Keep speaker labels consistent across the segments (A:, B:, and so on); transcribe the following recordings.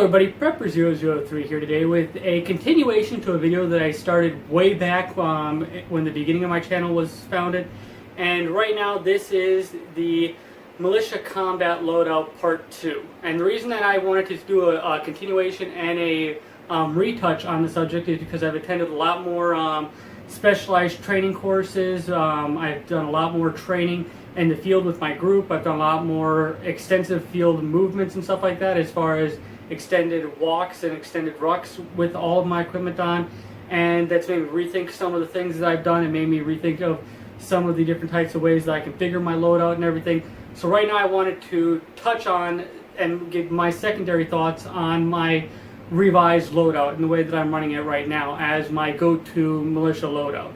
A: everybody, Prepper003 here today with a continuation to a video that I started way back when the beginning of my channel was founded. And right now this is the Militia Combat Loadout Part 2. And the reason that I wanted to do a continuation and a retouch on the subject is because I've attended a lot more specialized training courses. I've done a lot more training in the field with my group. I've done a lot more extensive field movements and stuff like that, as far as extended walks and extended rucks with all of my equipment on, and that's made me rethink some of the things that I've done. It made me rethink of some of the different types of ways that I configure my loadout and everything. So right now I wanted to touch on and give my secondary thoughts on my revised loadout and the way that I'm running it right now as my go-to militia loadout.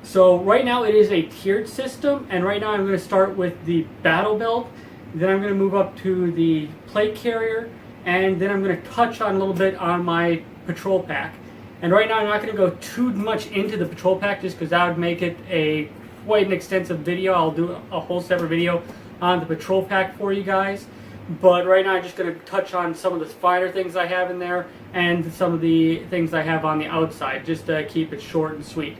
A: So right now it is a tiered system, and right now I'm going to start with the battle belt, then I'm going to move up to the plate carrier, and then I'm going to touch on a little bit on my patrol pack. And right now I'm not going to go too much into the patrol pack just because that would make it quite an extensive video. I'll do a whole separate video on the patrol pack for you guys. But right now I'm just going to touch on some of the finer things I have in there and some of the things I have on the outside, just to keep it short and sweet.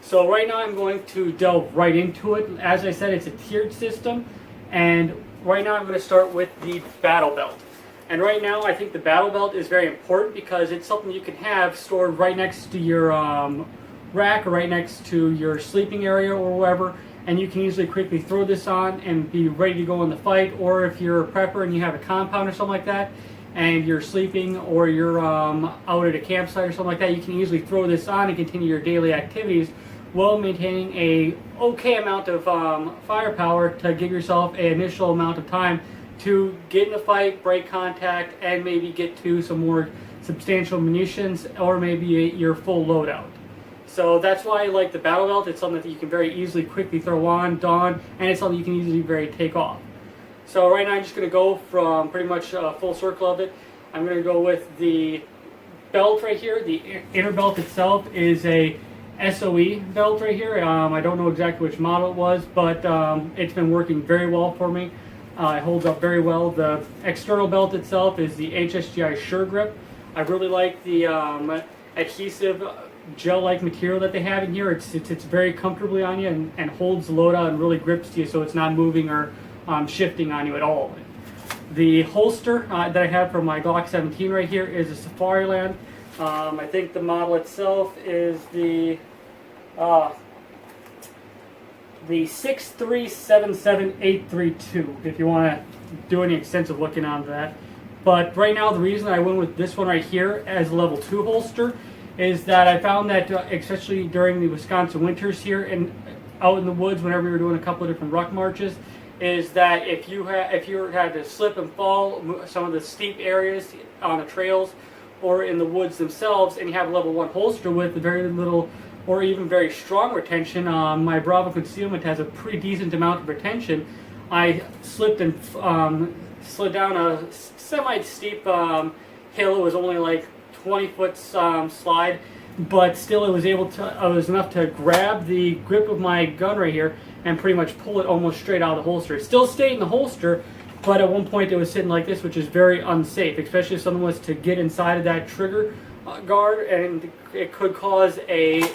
A: So right now I'm going to delve right into it. As I said, it's a tiered system, and right now I'm going to start with the battle belt. And right now I think the battle belt is very important because it's something you can have stored right next to your rack or right next to your sleeping area or wherever, and you can easily quickly throw this on and be ready to go in the fight. Or if you're a prepper and you have a compound or something like that and you're sleeping, or you're out at a campsite or something like that, you can easily throw this on and continue your daily activities while maintaining a okay amount of firepower to give yourself an initial amount of time to get in a fight, break contact, and maybe get to some more substantial munitions, or maybe your full loadout. So that's why I like the battle belt. It's something that you can very easily quickly throw on, don, and it's something you can easily take off. So right now I'm just going to go from pretty much a full circle of it. I'm going to go with the belt right here. The inner belt itself is a SOE belt right here. I don't know exactly which model it was, but it's been working very well for me. It holds up very well. The external belt itself is the HSGI Sure Grip. I really like the adhesive gel-like material that they have in here. It sits very comfortably on you and holds the loadout and really grips to you, so it's not moving or shifting on you at all. The holster that I have for my Glock 17 right here is a Safariland. I think the model itself is the 6377832, if you want to do any extensive looking on that. But right now the reason I went with this one right here as a level 2 holster is that I found that especially during the Wisconsin winters here and out in the woods, whenever we were doing a couple of different ruck marches, is that if you had to slip and fall some of the steep areas on the trails or in the woods themselves, and you have a level 1 holster with very little or even very strong retention, my Bravo concealment has a pretty decent amount of retention. I slipped and slid down a semi-steep hill. It was only like 20-foot slide, but still it was enough to grab the grip of my gun right here and pretty much pull it almost straight out of the holster. It still stayed in the holster, but at one point it was sitting like this, which is very unsafe, especially if someone was to get inside of that trigger guard, and it could cause a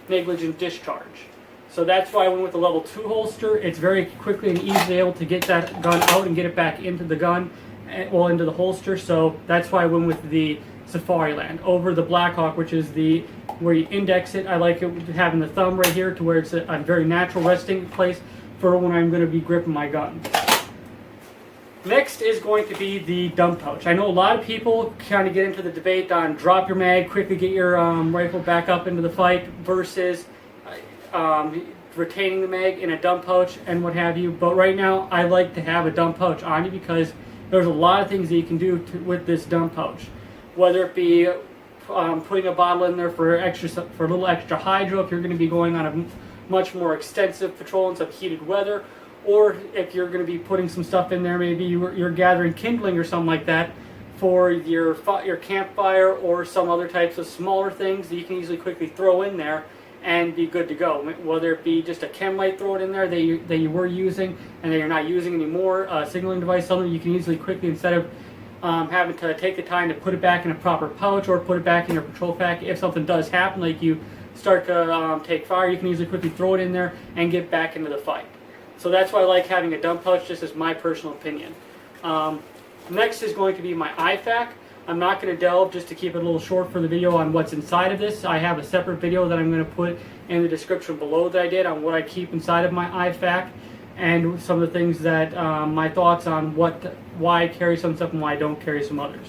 A: negligent discharge. So that's why I went with the level 2 holster. It's very quickly and easily able to get that gun out and get it back into the gun, well, into the holster. So that's why I went with the Safariland over the Blackhawk, which is where you index it. I like it having the thumb right here to where it's a very natural resting place for when I'm going to be gripping my gun. Next is going to be the dump pouch. I know a lot of people kind of get into the debate on drop your mag, quickly get your rifle back up into the fight versus retaining the mag in a dump pouch and what have you. But right now I like to have a dump pouch on you because there's a lot of things that you can do with this dump pouch. Whether it be putting a bottle in there for a little extra hydro if you're going to be going on a much more extensive patrol in some heated weather, or if you're going to be putting some stuff in there, maybe you're gathering kindling or something like that for your campfire or some other types of smaller things that you can easily quickly throw in there and be good to go. Whether it be just a chem light, throw it in there that you were using and that you're not using anymore, a signaling device, something you can easily quickly, instead of having to take the time to put it back in a proper pouch or put it back in your patrol pack. If something does happen, like you start to take fire, you can easily quickly throw it in there and get back into the fight. So that's why I like having a dump pouch, just as my personal opinion. Next is going to be my IFAK. I'm not going to delve, just to keep it a little short for the video, on what's inside of this. I have a separate video that I'm going to put in the description below that I did on what I keep inside of my IFAK and some of the things that my thoughts on why I carry some stuff and why I don't carry some others.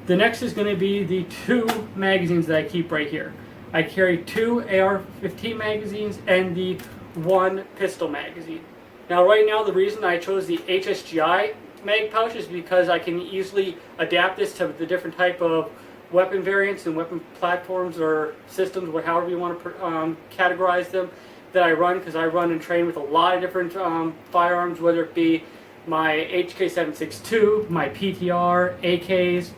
A: The next is going to be the 2 magazines that I keep right here. I carry 2 AR-15 magazines and the 1 pistol magazine. Now right now, the reason I chose the HSGI mag pouch is because I can easily adapt this to the different type of weapon variants and weapon platforms or systems, however you want to categorize them, that I run, because I run and train with a lot of different firearms, whether it be my HK762, my PTR, AKs,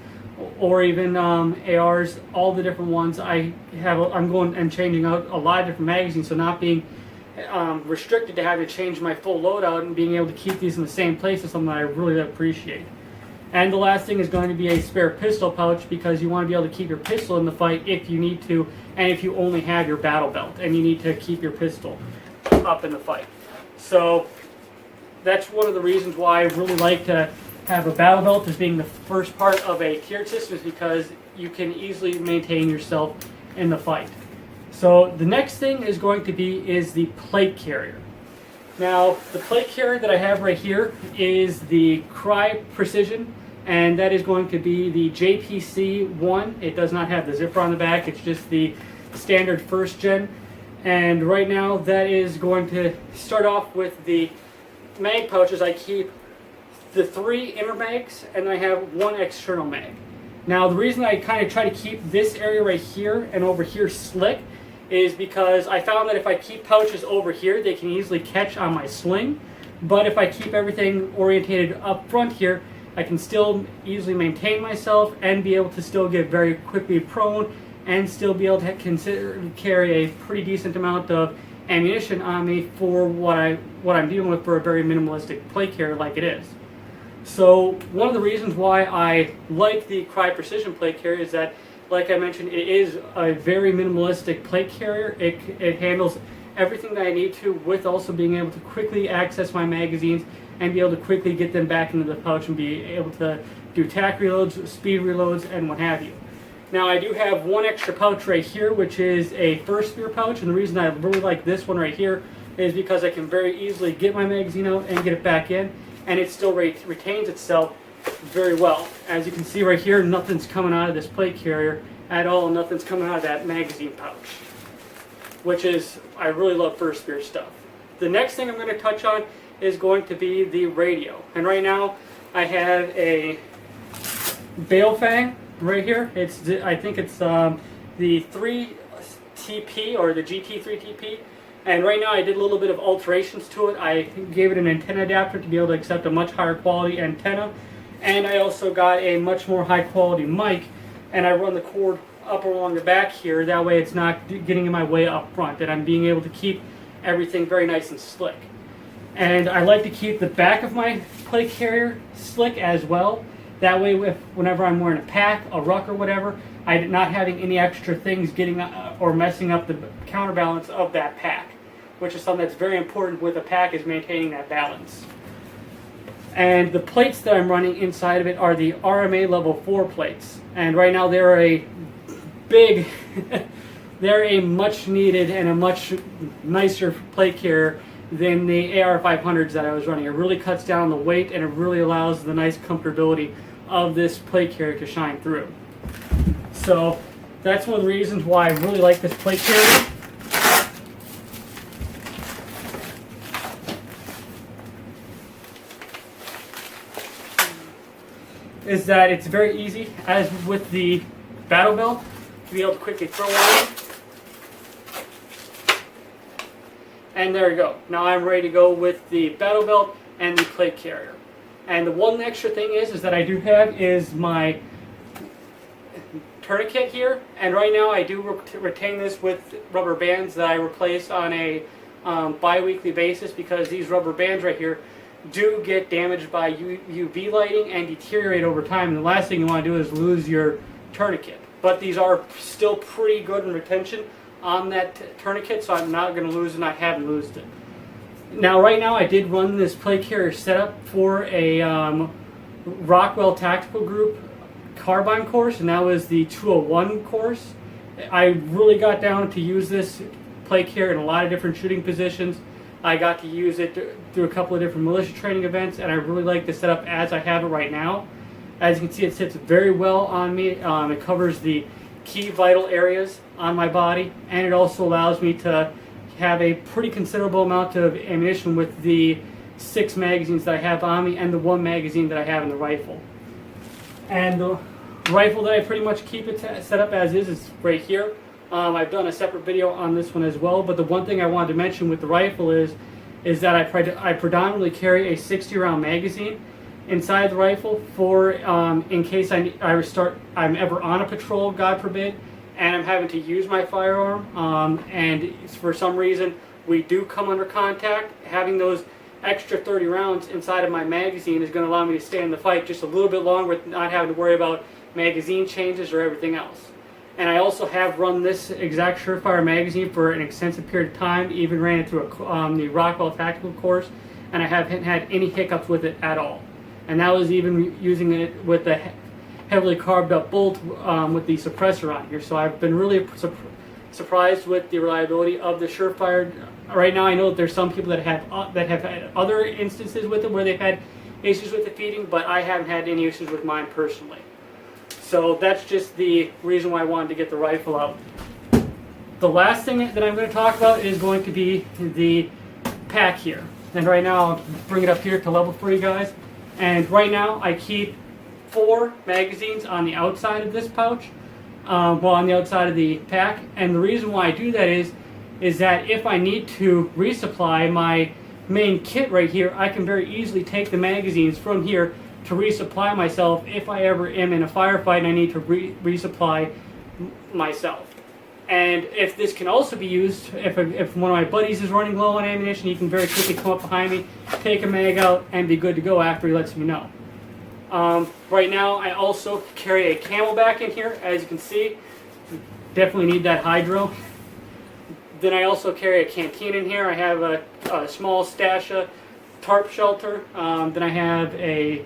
A: or even ARs, all the different ones. I'm going and changing out a lot of different magazines, so not being restricted to having to change my full loadout and being able to keep these in the same place is something that I really appreciate. And the last thing is going to be a spare pistol pouch, because you want to be able to keep your pistol in the fight if you need to, and if you only have your battle belt and you need to keep your pistol up in the fight. So that's one of the reasons why I really like to have a battle belt as being the first part of a tiered system, is because you can easily maintain yourself in the fight. So the next thing is going to be the plate carrier. Now, the plate carrier that I have right here is the Cry Precision, and that is going to be the JPC-1. It does not have the zipper on the back, it's just the standard first gen. And right now, that is going to start off with the mag pouches. I keep the 3 inner mags, and I have 1 external mag. Now, the reason I kind of try to keep this area right here and over here slick is because I found that if I keep pouches over here, they can easily catch on my sling. But if I keep everything orientated up front here, I can still easily maintain myself and be able to still get very quickly prone and still be able to carry a pretty decent amount of ammunition on me for what I'm dealing with for a very minimalistic plate carrier like it is. So one of the reasons why I like the Cry Precision plate carrier is that, like I mentioned, it is a very minimalistic plate carrier. It handles everything that I need to, with also being able to quickly access my magazines and be able to quickly get them back into the pouch and be able to do tack reloads, speed reloads, and what have you. Now, I do have 1 extra pouch right here, which is a first spear pouch, and the reason I really like this one right here is because I can very easily get my magazine out and get it back in, and it still retains itself very well. As you can see right here, nothing's coming out of this plate carrier at all. Nothing's coming out of that magazine pouch, which is, I really love first spear stuff. The next thing I'm going to touch on is going to be the radio. And right now I have a Balefang right here. I think it's the 3TP or the GT3TP. And right now I did a little bit of alterations to it. I gave it an antenna adapter to be able to accept a much higher quality antenna. And I also got a much more high quality mic, and I run the cord up along the back here. That way it's not getting in my way up front, and I'm being able to keep everything very nice and slick. And I like to keep the back of my plate carrier slick as well. That way, whenever I'm wearing a pack, a ruck, or whatever, I'm not having any extra things getting or messing up the counterbalance of that pack, which is something that's very important with a pack, is maintaining that balance. And the plates that I'm running inside of it are the RMA level 4 plates. And right now they're a big, they're a much needed and a much nicer plate carrier than the AR-500s that I was running. It really cuts down the weight, and it really allows the nice comfortability of this plate carrier to shine through. So that's one of the reasons why I really like this plate carrier. Is that it's very easy, as with the battle belt, to be able to quickly throw on. And there you go. Now I'm ready to go with the battle belt and the plate carrier. And the one extra thing is that I do have is my tourniquet here. And right now I do retain this with rubber bands that I replace on a bi-weekly basis, because these rubber bands right here do get damaged by UV lighting and deteriorate over time. And the last thing you want to do is lose your tourniquet. But these are still pretty good in retention on that tourniquet, so I'm not going to lose it, and I haven't lost it. Now, right now, I did run this plate carrier setup for a Rockwell Tactical Group carbine course, and that was the 201 course. I really got down to use this plate carrier in a lot of different shooting positions. I got to use it through a couple of different militia training events, and I really like the setup as I have it right now. As you can see, it sits very well on me. It covers the key vital areas on my body, and it also allows me to have a pretty considerable amount of ammunition with the 6 magazines that I have on me and the 1 magazine that I have in the rifle. And the rifle that I pretty much keep it set up as is right here. I've done a separate video on this one as well, but the one thing I wanted to mention with the rifle is that I predominantly carry a 60-round magazine inside the rifle for in case I'm ever on a patrol, God forbid, and I'm having to use my firearm, and for some reason we do come under contact. Having those extra 30 rounds inside of my magazine is going to allow me to stay in the fight just a little bit longer with not having to worry about magazine changes or everything else. And I also have run this exact Surefire magazine for an extensive period of time, even ran it through the Rockwell Tactical course, and I haven't had any hiccups with it at all. And that was even using it with the heavily carbed up bolt with the suppressor on here. So I've been really surprised with the reliability of the Surefire. Right now, I know that there's some people that have had other instances with it where they've had issues with the feeding, but I haven't had any issues with mine personally. So that's just the reason why I wanted to get the rifle out. The last thing that I'm going to talk about is going to be the pack here. And right now, I'll bring it up here to level for you guys. And right now, I keep 4 magazines on the outside of this pouch, on the outside of the pack. And the reason why I do that is that if I need to resupply my main kit right here, I can very easily take the magazines from here to resupply myself if I ever am in a firefight and I need to resupply myself. And if this can also be used, if one of my buddies is running low on ammunition, he can very quickly come up behind me, take a mag out, and be good to go after he lets me know. Right now, I also carry a Camelback in here, as you can see. Definitely need that hydro. Then I also carry a canteen in here. I have a small stash of tarp shelter. Then I have a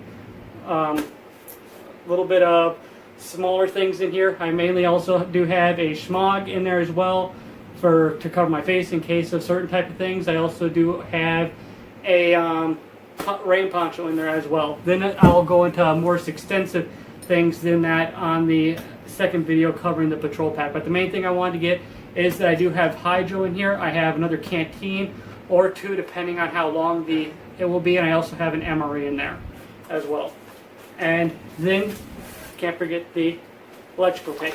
A: little bit of smaller things in here. I mainly also do have a schmog in there as well to cover my face in case of certain type of things. I also do have a rain poncho in there as well. Then I'll go into more extensive things than that on the second video covering the patrol pack. But the main thing I wanted to get is that I do have hydro in here. I have another canteen or 2 depending on how long it will be, and I also have an MRE in there as well. And then can't forget the electrical tape.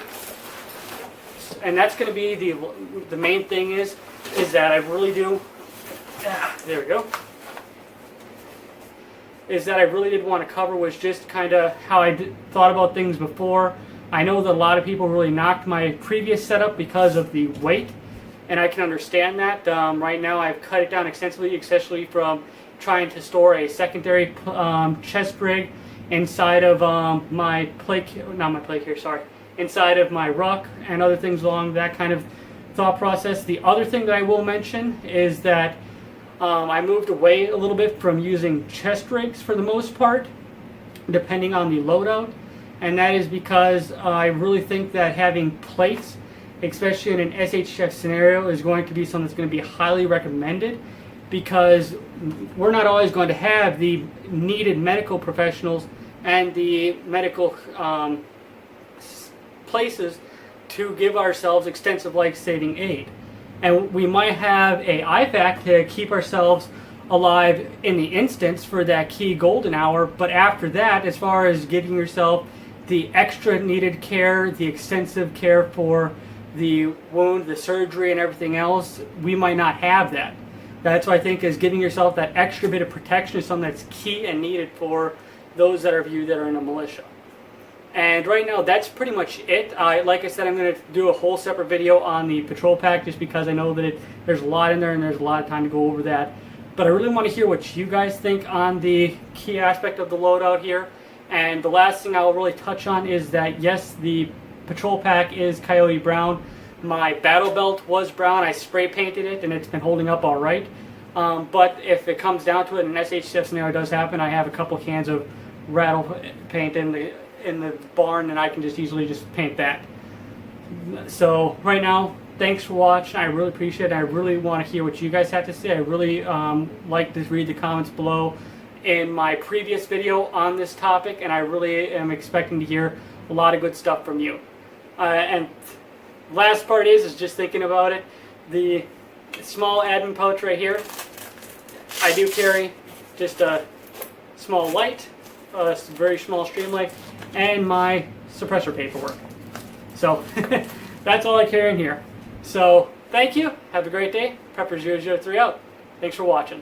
A: And that's going to be the main thing is that I really do, there we go, is that I really did want to cover was just kind of how I thought about things before. I know that a lot of people really knocked my previous setup because of the weight, and I can understand that. Right now I've cut it down extensively, especially from trying to store a secondary chest rig inside of inside of my ruck and other things along that kind of thought process. The other thing that I will mention is that I moved away a little bit from using chest rigs for the most part, depending on the loadout, and that is because I really think that having plates, especially in an SHF scenario, is going to be something that's going to be highly recommended, because we're not always going to have the needed medical professionals and the medical places to give ourselves extensive life-saving aid. And we might have a IFAK to keep ourselves alive in the instance for that key golden hour, but after that, as far as giving yourself the extra needed care, the extensive care for the wound, the surgery, and everything else, we might not have that. That's what I think is giving yourself that extra bit of protection is something that's key and needed for those that are you that are in a militia. And right now, that's pretty much it. Like I said, I'm going to do a whole separate video on the patrol pack just because I know that there's a lot in there and there's a lot of time to go over that. But I really want to hear what you guys think on the key aspect of the loadout here. And the last thing I'll really touch on is that yes, the patrol pack is coyote brown. My battle belt was brown. I spray painted it and it's been holding up all right. But if it comes down to it and an SHCF scenario does happen, I have a couple cans of rattle paint in the barn and I can just easily just paint that. So right now, thanks for watching. I really appreciate it. I really want to hear what you guys have to say. I really like to read the comments below in my previous video on this topic, and I really am expecting to hear a lot of good stuff from you. And last part is just thinking about it. The small admin pouch right here, I do carry just a small light, a very small stream light, and my suppressor paperwork. So that's all I carry in here. So thank you. Have a great day. Prepper003 out. Thanks for watching.